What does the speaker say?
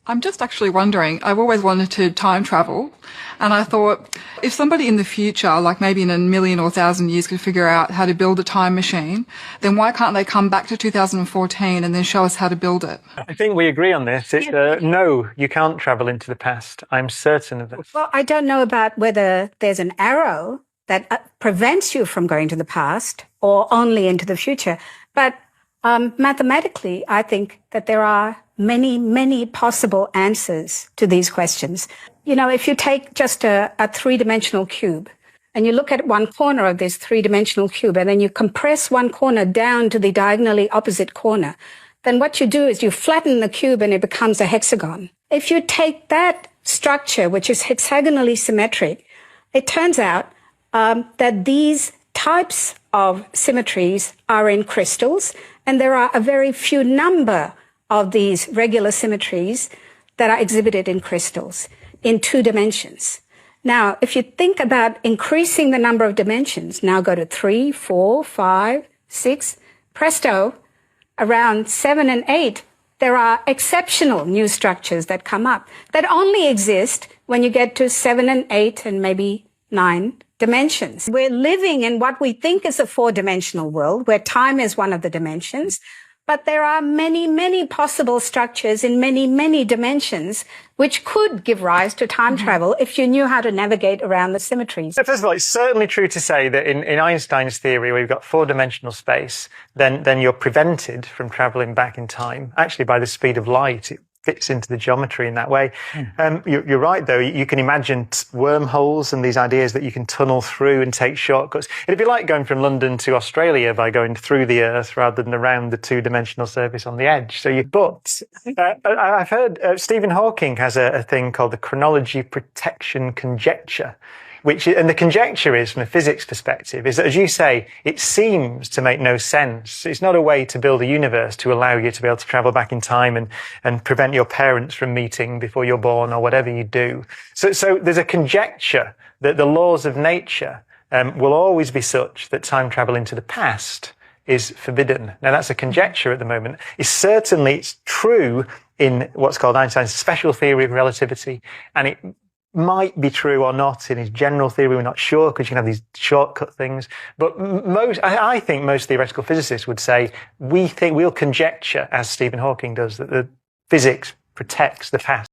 I'm just actually wondering, I've always wanted to time travel, and I thought if somebody in the future, like maybe in 1,000,000 or 1,000 years, could figure out how to build a time machine, then why can't they come back to 2014 and then show us how to build it? I think we agree on this. No, you can't travel into the past. I'm certain of that. Well, I don't know about whether there's an arrow that prevents you from going to the past or only into the future, but mathematically, I think that there are many, many possible answers to these questions. You know, if you take just a three-dimensional cube and you look at one corner of this three-dimensional cube and then you compress one corner down to the diagonally opposite corner, then what you do is you flatten the cube and it becomes a hexagon. If you take that structure, which is hexagonally symmetric, it turns out that these types of symmetries are in crystals, and there are a very few number of these regular symmetries that are exhibited in crystals in 2 dimensions. Now, if you think about increasing the number of dimensions, now go to 3, 4, 5, 6, presto, around 7 and 8, there are exceptional new structures that come up that only exist when you get to 7 and 8 and maybe 9 dimensions. We're living in what we think is a 4-dimensional world where time is one of the dimensions, but there are many, many possible structures in many, many dimensions which could give rise to time travel if you knew how to navigate around the symmetries. First of all, it's certainly true to say that in Einstein's theory, where you've got 4-dimensional space, then you're prevented from traveling back in time, actually by the speed of light. It fits into the geometry in that way. You're right, though. You can imagine wormholes and these ideas that you can tunnel through and take shortcuts. It'd be like going from London to Australia by going through the Earth rather than around the 2-dimensional surface on the edge. But I've heard Stephen Hawking has a thing called the chronology protection conjecture. And the conjecture is, from a physics perspective, is that, as you say, it seems to make no sense. It's not a way to build a universe to allow you to be able to travel back in time and prevent your parents from meeting before you're born or whatever you do. So there's a conjecture that the laws of nature will always be such that time travel into the past is forbidden. Now, that's a conjecture at the moment. It's true in what's called Einstein's special theory of relativity, and it might be true or not in his general theory. We're not sure because you can have these shortcut things. But I think most theoretical physicists would say we'll conjecture, as Stephen Hawking does, that the physics protects the past.